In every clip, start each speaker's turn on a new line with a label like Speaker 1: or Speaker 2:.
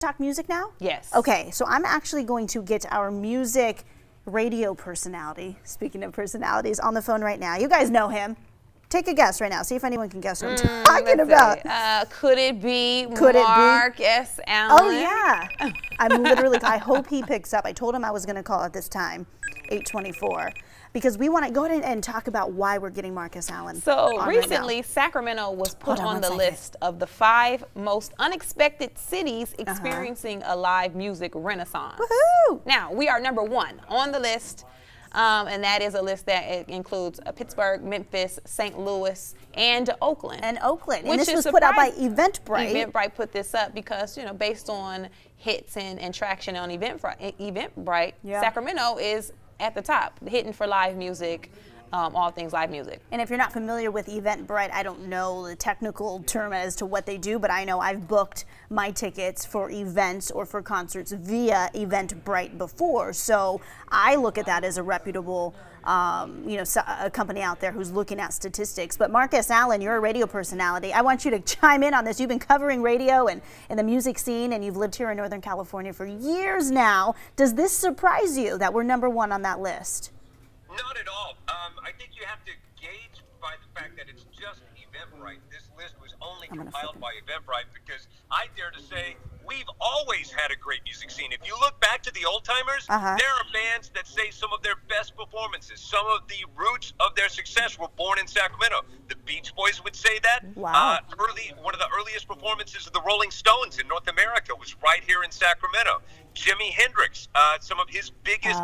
Speaker 1: talk music now?
Speaker 2: Yes.
Speaker 1: Okay, so I'm actually going to get our music radio personality, speaking of personalities, on the phone right now. You guys know him. Take a guess right now. See if anyone can guess what I'm talking about.
Speaker 2: Could it be Mark S. Allen?
Speaker 1: Oh, yeah. I hope he picks up. I told him I was going to call at this time, 8:24, because we want to go ahead and talk about why we're getting Marcus Allen.
Speaker 2: So recently, Sacramento was put on the list of the 5 most unexpected cities experiencing a live music renaissance.
Speaker 1: Woohoo!
Speaker 2: Now, we are #1 on the list. And that is a list that includes Pittsburgh, Memphis, St. Louis, and Oakland.
Speaker 1: And this was put out by Eventbrite.
Speaker 2: Eventbrite put this up because, you know, based on hits and traction on Eventbrite, Sacramento is at the top, hitting for live music. All things live music.
Speaker 1: And if you're not familiar with Eventbrite, I don't know the technical term as to what they do, but I know I've booked my tickets for events or for concerts via Eventbrite before. So I look at that as a reputable, you know, a company out there who's looking at statistics. But Marcus Allen, you're a radio personality. I want you to chime in on this. You've been covering radio and the music scene, and you've lived here in Northern California for years now. Does this surprise you that we're #1 on that list?
Speaker 3: Not at all. I think you have to gauge by the fact that it's just Eventbrite. This list was only compiled by Eventbrite because I dare to say we've always had a great music scene. If you look back to the old timers, there are bands that say some of their best performances, some of the roots of their success were born in Sacramento. The Beach Boys would say that.
Speaker 1: Wow.
Speaker 3: One of the earliest performances of the Rolling Stones in North America was right here in Sacramento. Jimi Hendrix, some of his biggest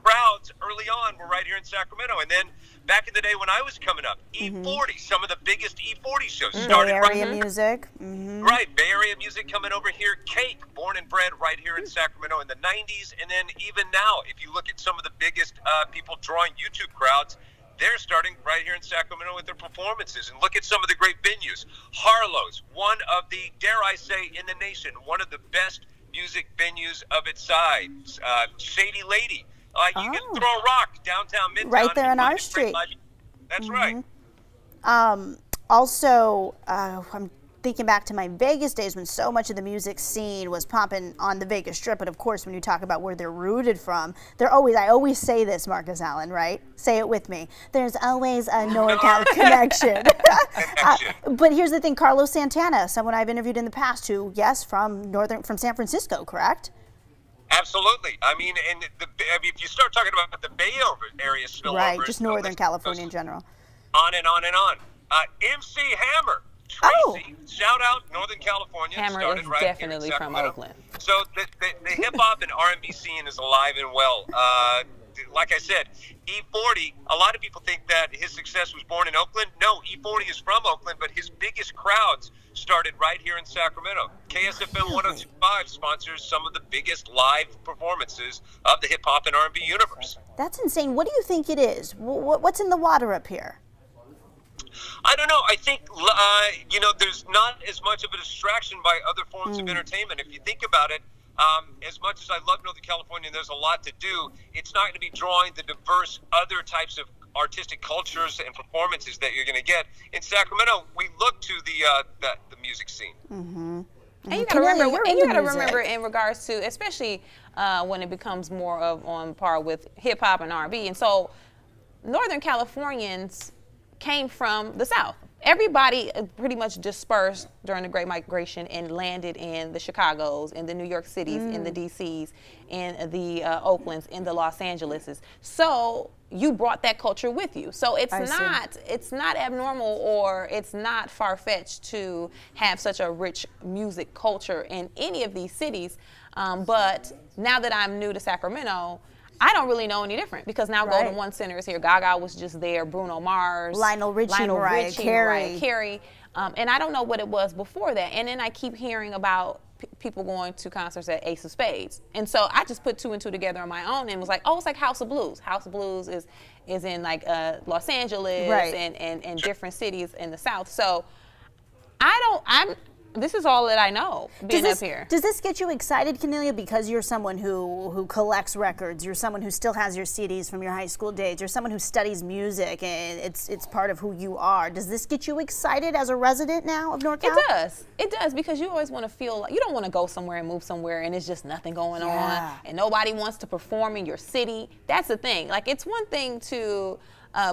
Speaker 3: crowds early on were right here in Sacramento. And then back in the day when I was coming up, E40, some of the biggest E40 shows started
Speaker 1: Bay Area music.
Speaker 3: Right, Bay Area music coming over here. Cake, born and bred right here in Sacramento in the 90s. And then even now, if you look at some of the biggest people drawing YouTube crowds, they're starting right here in Sacramento with their performances. And look at some of the great venues. Harlow's, one of the, dare I say, in the nation, one of the best music venues of its size. Shady Lady. You can throw a rock downtown Midtown.
Speaker 1: Right there on our street.
Speaker 3: That's right.
Speaker 1: Also, I'm thinking back to my Vegas days when so much of the music scene was popping on the Vegas Strip. But of course, when you talk about where they're rooted from, I always say this, Marcus Allen, right? Say it with me. There's always a NorCal connection. But here's the thing, Carlos Santana, someone I've interviewed in the past who, yes, from San Francisco, correct?
Speaker 3: Absolutely. I mean, and if you start talking about the Bay Area spillover,
Speaker 1: right, just Northern California in general.
Speaker 3: On and on and on. MC Hammer. Tracy, shout out Northern California.
Speaker 2: Hammer
Speaker 3: started
Speaker 2: is
Speaker 3: right
Speaker 2: definitely from Oakland.
Speaker 3: So the hip-hop and R&B scene is alive and well. Like I said, E40, a lot of people think that his success was born in Oakland. No, E40 is from Oakland, but his biggest crowds started right here in Sacramento. KSFM 102.5 sponsors some of the biggest live performances of the hip-hop and R&B universe.
Speaker 1: That's insane. What do you think it is? What's in the water up here?
Speaker 3: I don't know. I think, you know, there's not as much of a distraction by other forms of entertainment. If you think about it, as much as I love Northern California and there's a lot to do, it's not going to be drawing the diverse other types of artistic cultures and performances that you're going to get. In Sacramento, we look to the music scene.
Speaker 2: And you got to remember, in regards to, especially when it becomes more of on par with hip hop and R&B. And so Northern Californians came from the South. Everybody pretty much dispersed during the Great Migration and landed in the Chicagos, in the New York Cities, in the DCs, in the Oaklands, in the Los Angeleses. So you brought that culture with you. So it's not abnormal or it's not far-fetched to have such a rich music culture in any of these cities. But now that I'm new to Sacramento, I don't really know any different because now Golden One Center is here. Gaga was just there. Bruno Mars,
Speaker 1: Lionel Richie, Mariah
Speaker 2: Carey. And I don't know what it was before that. And then I keep hearing about people going to concerts at Ace of Spades. And so I just put 2 and 2 together on my own and was like, oh, it's like House of Blues. House of Blues is in like Los Angeles and different cities in the South. So I'm this is all that I know being up here.
Speaker 1: Does this get you excited, Cornelia, because you're someone who collects records, you're someone who still has your CDs from your high school days, you're someone who studies music, and it's part of who you are. Does this get you excited as a resident now of NorCal?
Speaker 2: It does. It does, because you always want to feel like, you don't want to go somewhere and move somewhere and it's just nothing going on and nobody wants to perform in your city. That's the thing. Like, it's one thing to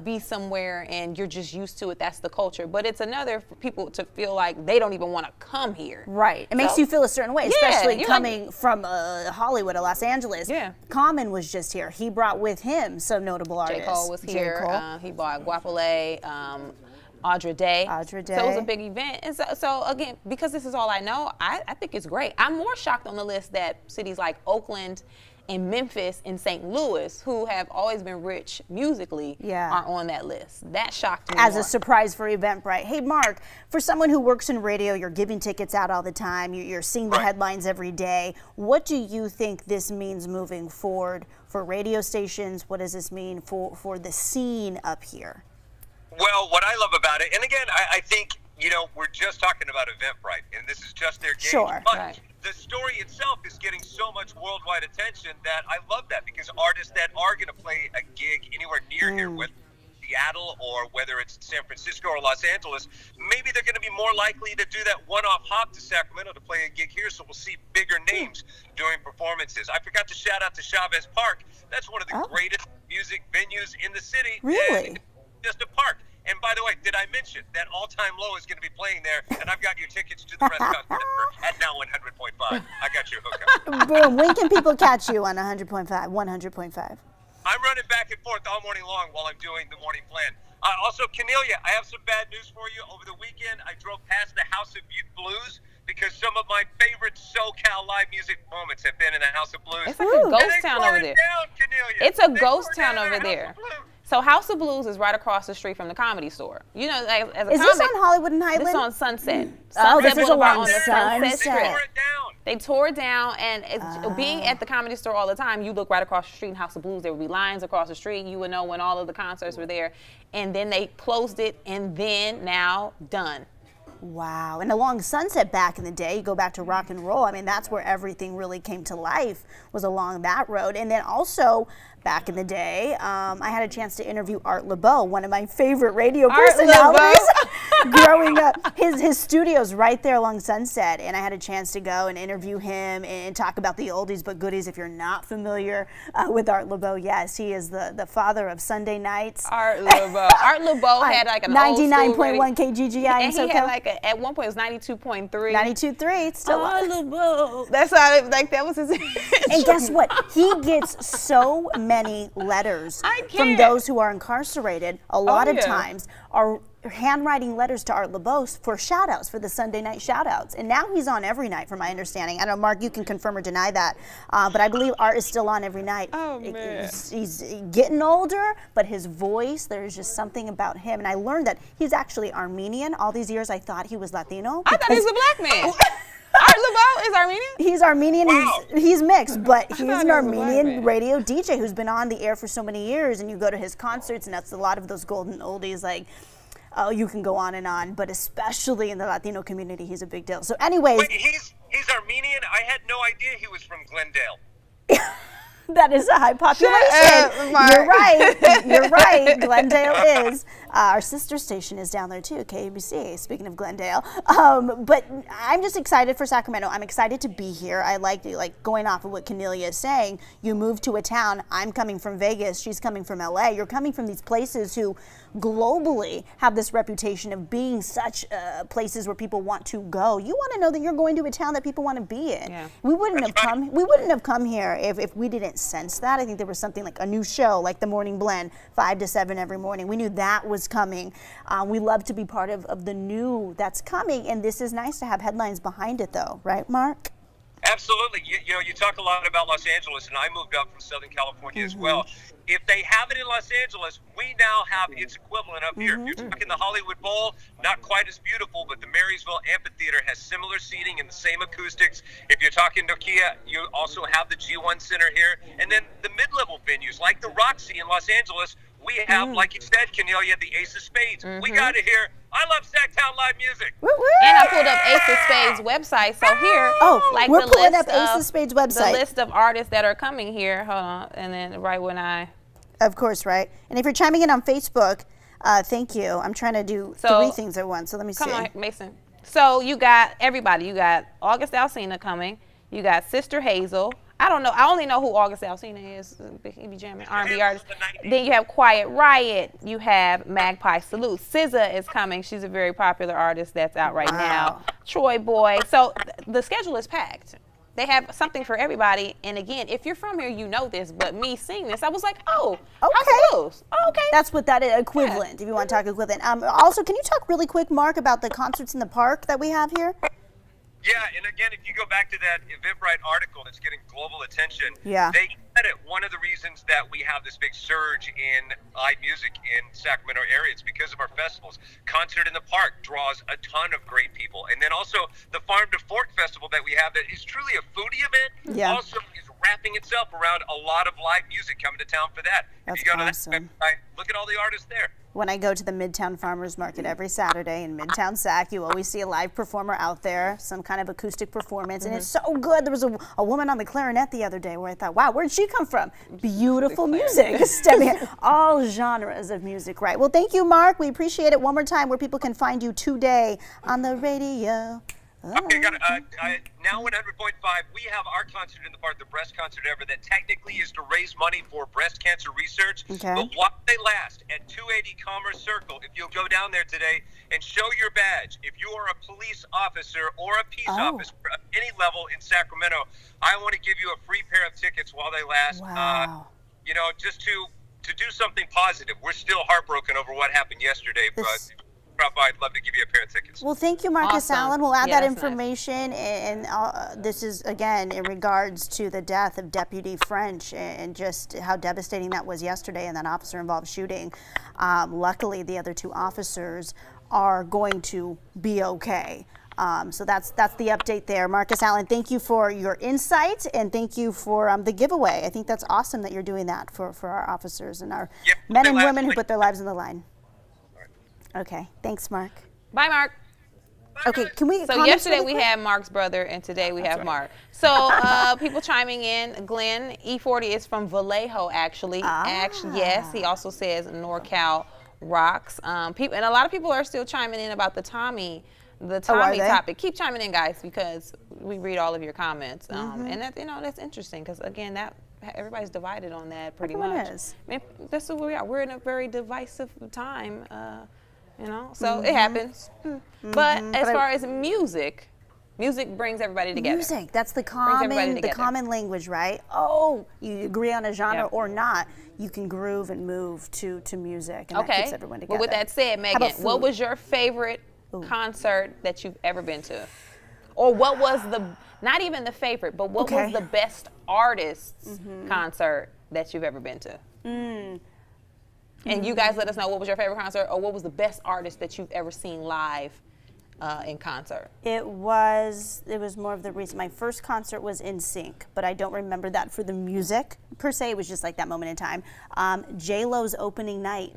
Speaker 2: be somewhere and you're just used to it, that's the culture, but it's another for people to feel like they don't even want to come here.
Speaker 1: Right. It makes you feel a certain way, especially coming from Hollywood or Los Angeles.
Speaker 2: Yeah.
Speaker 1: Common was just here. He brought with him some notable artists.
Speaker 2: J. Cole was here. He brought Guapole, Audra Day.
Speaker 1: Audra Day.
Speaker 2: So it was a big event. And so again, because this is all I know, I think it's great. I'm more shocked on the list that cities like Oakland and Memphis and St. Louis, who have always been rich musically, are on that list. That shocked me
Speaker 1: as a surprise for Eventbrite. Hey, Mark, for someone who works in radio, you're giving tickets out all the time, you're seeing the headlines every day. What do you think this means moving forward for radio stations? What does this mean for the scene up here?
Speaker 3: Well, what I love about it, and again, I think, you know, we're just talking about Eventbrite, and this is just their gauge.
Speaker 1: Sure.
Speaker 3: But the story itself is getting so much worldwide attention that I love that, because artists that are going to play a gig anywhere near here, whether it's Seattle or whether it's San Francisco or Los Angeles, maybe they're going to be more likely to do that one-off hop to Sacramento to play a gig here, so we'll see bigger names doing performances. I forgot to shout out to Chavez Park. That's one of the greatest music venues in the city.
Speaker 1: Really?
Speaker 3: Just a park. And by the way, did I mention that All Time Low is going to be playing there? And I've got your tickets to the press concert at now 100.5. I got your hookup.
Speaker 1: Boom. When can people catch you on 100.5? 100.5.
Speaker 3: I'm running back and forth all morning long while I'm doing the morning plan. Also, Cornelia, I have some bad news for you. Over the weekend, I drove past the House of Blues because some of my favorite SoCal live music moments have been in the House of Blues.
Speaker 2: It's like a ghost town over there. It's a ghost town over there. So House of Blues is right across the street from the Comedy Store. You know, like, as a
Speaker 1: is this on Hollywood and Highland?
Speaker 2: This is on Sunset.
Speaker 1: Sunset
Speaker 2: Boulevard
Speaker 1: along
Speaker 2: on the Sunset Strip.
Speaker 3: They tore it down.
Speaker 2: They tore it down, and being at the Comedy Store all the time, you look right across the street in House of Blues. There would be lines across the street. You would know when all of the concerts were there. And then they closed it, and then now done.
Speaker 1: Wow. And along Sunset back in the day, you go back to rock and roll. I mean, that's where everything really came to life, was along that road. And then also, back in the day, I had a chance to interview Art LeBeau, one of my favorite radio personalities growing up. His studio's right there along Sunset, and I had a chance to go and interview him and talk about the oldies but goodies. If you're not familiar with Art LeBeau, yes, he is the father of Sunday nights.
Speaker 2: Art LeBeau. Art LeBeau had like an
Speaker 1: 99.1 KGGI
Speaker 2: and he had like at one point it was 92.3.
Speaker 1: 92.3. It's still
Speaker 2: Art LeBeau. That's how like that was his.
Speaker 1: And guess what? He gets so many letters from those who are incarcerated. A lot of times are handwriting letters to Art LeBeau for shout-outs, for the Sunday night shout-outs. And now he's on every night, from my understanding. I don't know, Mark, you can confirm or deny that. But I believe Art is still on every night.
Speaker 2: Oh, man.
Speaker 1: He's getting older, but his voice, there's just something about him. And I learned that he's actually Armenian. All these years I thought he was Latino.
Speaker 2: I thought he was a black man. Art LeBeau is Armenian?
Speaker 1: He's Armenian.
Speaker 3: Wow.
Speaker 1: He's mixed, but he's an Armenian radio DJ who's been on the air for so many years. And you go to his concerts, and that's a lot of those golden oldies, like, oh, you can go on, but especially in the Latino community, he's a big deal. So anyways.
Speaker 3: Wait, he's Armenian? I had no idea he was from Glendale.
Speaker 1: That is a high population. You're right. You're right. Glendale is. Our sister station is down there too, KABC, speaking of Glendale. But I'm just excited for Sacramento. I'm excited to be here. I like going off of what Cornelia is saying. You move to a town. I'm coming from Vegas. She's coming from LA. You're coming from these places who globally have this reputation of being such places where people want to go. You want to know that you're going to a town that people want to be in.
Speaker 2: Yeah.
Speaker 1: We wouldn't have come here if we didn't sense that. I think there was something like a new show, like the Morning Blend, 5 to 7 every morning. We knew that was coming. We love to be part of the new that's coming, and this is nice to have headlines behind it, though, right, Mark?
Speaker 3: Absolutely. You know, you talk a lot about Los Angeles, and I moved up from Southern California as well. If they have it in Los Angeles, we now have its equivalent up here. If you're talking the Hollywood Bowl, not quite as beautiful, but the Marysville Amphitheater has similar seating and the same acoustics. If you're talking Nokia, you also have the G1 Center here. And then the mid-level venues, like the Roxy in Los Angeles, we have, like you said, Cornelia, the Ace of Spades. We got it here. I love Sacktown live music.
Speaker 1: Woo woo.
Speaker 2: And I pulled up Ace of Spades website. So here, like
Speaker 1: we're
Speaker 2: the
Speaker 1: pulling
Speaker 2: list
Speaker 1: up Ace
Speaker 2: of
Speaker 1: of Spades website.
Speaker 2: The list of artists that are coming here. Hold on, and then right when I.
Speaker 1: Of course, right. And if you're chiming in on Facebook, thank you. I'm trying to do 3 things at once. So let me see.
Speaker 2: Come on, Mason. So you got everybody. You got August Alsina coming. You got Sister Hazel. I don't know. I only know who August Alsina is. He be jamming R&B artist. Then you have Quiet Riot. You have Magpie Salute. SZA is coming. She's a very popular artist that's out right now. Troy Boy. So the schedule is packed. They have something for everybody. And again, if you're from here, you know this. But me seeing this, I was like, oh, okay. Oh, okay.
Speaker 1: That's what that is, equivalent, if you want to talk equivalent. Also, can you talk really quick, Mark, about the concerts in the park that we have here?
Speaker 3: Yeah, and again, if you go back to that Eventbrite article that's getting global attention,
Speaker 1: yeah,
Speaker 3: they said it. One of the reasons that we have this big surge in live music in Sacramento area, it's because of our festivals. Concert in the Park draws a ton of great people. And then also the Farm to Fork Festival that we have that is truly a foodie event, also is wrapping itself around a lot of live music coming to town for that.
Speaker 1: That's
Speaker 3: if you go
Speaker 1: awesome.
Speaker 3: to that website, look at all the artists there.
Speaker 1: When I go to the Midtown Farmers Market every Saturday in Midtown Sac, you always see a live performer out there, some kind of acoustic performance, and it's so good. There was a woman on the clarinet the other day where I thought, wow, where'd she come from? Beautiful music, stemming all genres of music, right? Well, thank you, Mark. We appreciate it. One more time, where people can find you today on the radio.
Speaker 3: Okay, got now 100.5. We have our concert in the park, the breast concert ever, that technically is to raise money for breast cancer research.
Speaker 1: Okay.
Speaker 3: But while they last at 280 Commerce Circle, if you'll go down there today and show your badge, if you are a police officer or a peace officer at any level in Sacramento, I want to give you a free pair of tickets while they last.
Speaker 1: Wow.
Speaker 3: You know, just to do something positive. We're still heartbroken over what happened yesterday, but I'd love to give you a pair of tickets.
Speaker 1: Well, thank you, Marcus Allen. We'll add that information.
Speaker 2: Nice.
Speaker 1: And this is, again, in regards to the death of Deputy French and just how devastating that was yesterday in that officer-involved shooting. Luckily, the other 2 officers are going to be okay. So that's the update there. Marcus Allen, thank you for your insight, and thank you for the giveaway. I think that's awesome that you're doing that for our officers and our men and women who put their lives on the line. Okay, thanks, Mark.
Speaker 2: Bye, Mark.
Speaker 1: Okay, can we?
Speaker 2: So yesterday we had Mark's brother, and today we have Mark. So people chiming in. Glenn E40 is from Vallejo, actually. Yes, he also says NorCal rocks. People, and a lot of people are still chiming in about the Tommy topic. Keep chiming in, guys, because we read all of your comments, and that that's interesting because again everybody's divided on that pretty much.
Speaker 1: Is.
Speaker 2: I mean, that's what we are. We're in a very divisive time. So it happens. But as far as music brings everybody together.
Speaker 1: Music, that's the common language, right? Oh, you agree on a genre or not, you can groove and move to music, and that keeps everyone together.
Speaker 2: Well, with that said, Megan, what was your favorite concert that you've ever been to? Or what was not even the favorite, but what was the best artist's concert that you've ever been to? And you guys let us know what was your favorite concert or what was the best artist that you've ever seen live in concert.
Speaker 1: It was more of the reason. My first concert was NSYNC, but I don't remember that for the music per se. It was just like that moment in time. J-Lo's opening night.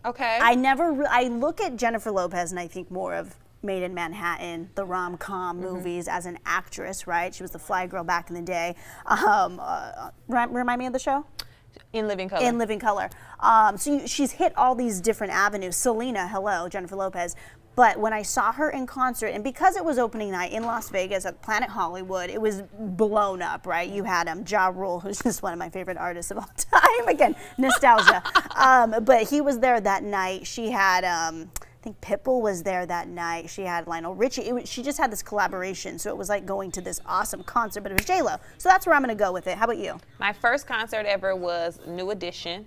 Speaker 2: Okay.
Speaker 1: I look at Jennifer Lopez and I think more of Made in Manhattan, the rom-com movies as an actress, right? She was the fly girl back in the day. Remind me of the show?
Speaker 2: In Living Color.
Speaker 1: In Living Color. So she's hit all these different avenues. Selena, hello, Jennifer Lopez. But when I saw her in concert, and because it was opening night in Las Vegas at Planet Hollywood, it was blown up, right? You had Ja Rule, who's just one of my favorite artists of all time. Again, nostalgia. But he was there that night. She had, I think Pitbull was there that night. She had Lionel Richie. She just had this collaboration. So it was like going to this awesome concert, but it was J-Lo. So that's where I'm going to go with it. How about you?
Speaker 2: My first concert ever was New Edition.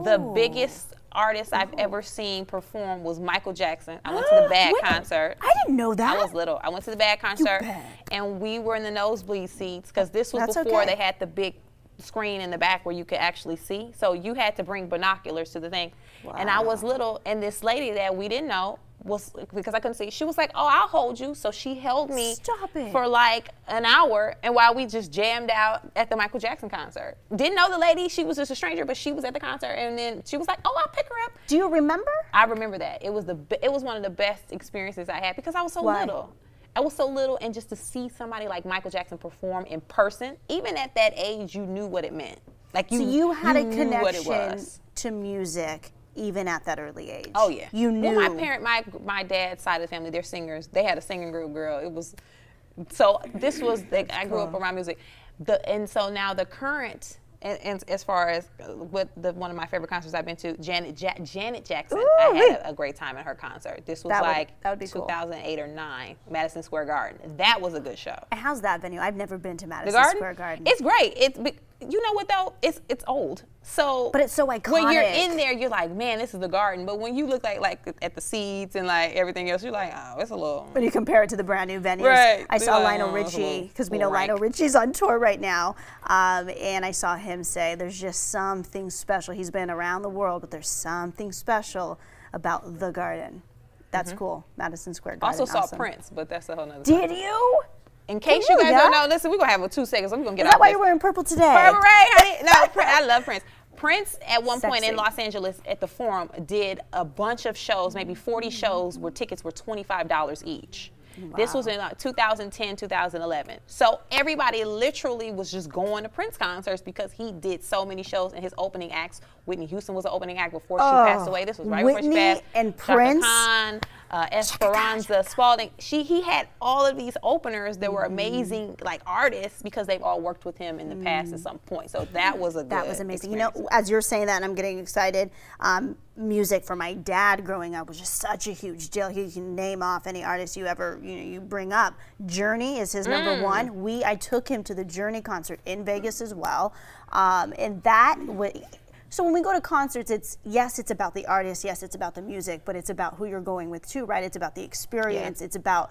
Speaker 2: The biggest artist I've ever seen perform was Michael Jackson. I went to the Bad concert.
Speaker 1: I didn't know that.
Speaker 2: I was little. I went to the Bad concert, and we were in the nosebleed seats because this was before they had the big screen in the back where you could actually see. So you had to bring binoculars to the thing. And I was little, and this lady that we didn't know was, because I couldn't see, she was like, oh, I'll hold you. So she held me
Speaker 1: Stop it.
Speaker 2: for like an hour, and while we just jammed out at the Michael Jackson concert. Didn't know the lady, she was just a stranger, but she was at the concert, and then she was like, oh, I'll pick her up.
Speaker 1: Do you remember?
Speaker 2: I remember that. It was one of the best experiences I had because I was so little. I was so little, and just to see somebody like Michael Jackson perform in person, even at that age, you knew what it meant. Like
Speaker 1: So you had a connection to music even at that early age.
Speaker 2: Oh yeah,
Speaker 1: you knew.
Speaker 2: Well, my dad's side of the family, they're singers. They had a singing group, girl. It was, so this was, I grew up around music, and so now the current. And as far as one of my favorite concerts I've been to, Janet Jackson,
Speaker 1: Ooh,
Speaker 2: I had a great time at her concert. This was
Speaker 1: that would be
Speaker 2: 2008 or 9, Madison Square Garden. That was a good show.
Speaker 1: And how's that venue? I've never been to Madison Square Garden.
Speaker 2: It's great. You know what though? It's old. So,
Speaker 1: but it's so iconic.
Speaker 2: When you're in there, you're like, man, this is the Garden. But when you look like at the seats and like everything else, you're like, oh, it's a little.
Speaker 1: When you compare it to the brand new venues,
Speaker 2: right?
Speaker 1: I saw Lionel Richie, because we know Lionel Richie's on tour right now, and I saw him say, "There's just something special." He's been around the world, but there's something special about the Garden. That's cool. Madison Square Garden.
Speaker 2: Also saw Prince, but that's a whole nother.
Speaker 1: Did you?
Speaker 2: In case you guys don't know, listen, we're going to have 2 seconds. We're going to get
Speaker 1: Is that why you're wearing purple today?
Speaker 2: Purple, right, honey? No, I love Prince. Prince, at one point in Los Angeles at the Forum, did a bunch of shows, maybe 40 shows, where tickets were $25 each. Wow. This was in 2010, 2011. So everybody literally was just going to Prince concerts because he did so many shows, and his opening acts, Whitney Houston was the opening act before she passed away. This was right before she passed.
Speaker 1: And
Speaker 2: Chaka
Speaker 1: Prince.
Speaker 2: Khan, Esperanza Spalding. He had all of these openers that were amazing, like artists, because they've all worked with him in the past at some point. So that was a good
Speaker 1: That was amazing.
Speaker 2: experience.
Speaker 1: You know, as you're saying that, and I'm getting excited, music for my dad growing up was just such a huge deal. He can name off any artist you ever you bring up. Journey is his number one. I took him to the Journey concert in Vegas as well, and that so when we go to concerts, it's about the artist, yes, it's about the music, but it's about who you're going with too, right? It's about the experience. Yeah. It's about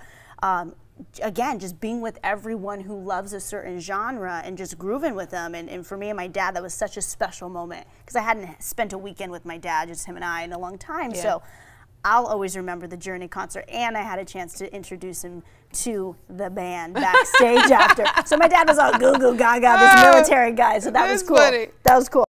Speaker 1: again, just being with everyone who loves a certain genre and just grooving with them. And for me and my dad, that was such a special moment because I hadn't spent a weekend with my dad, just him and I, in a long time. Yeah. So I'll always remember the Journey concert, and I had a chance to introduce him to the band backstage after. So my dad was all goo goo gaga, this military guy, so that was cool. Funny. That was cool.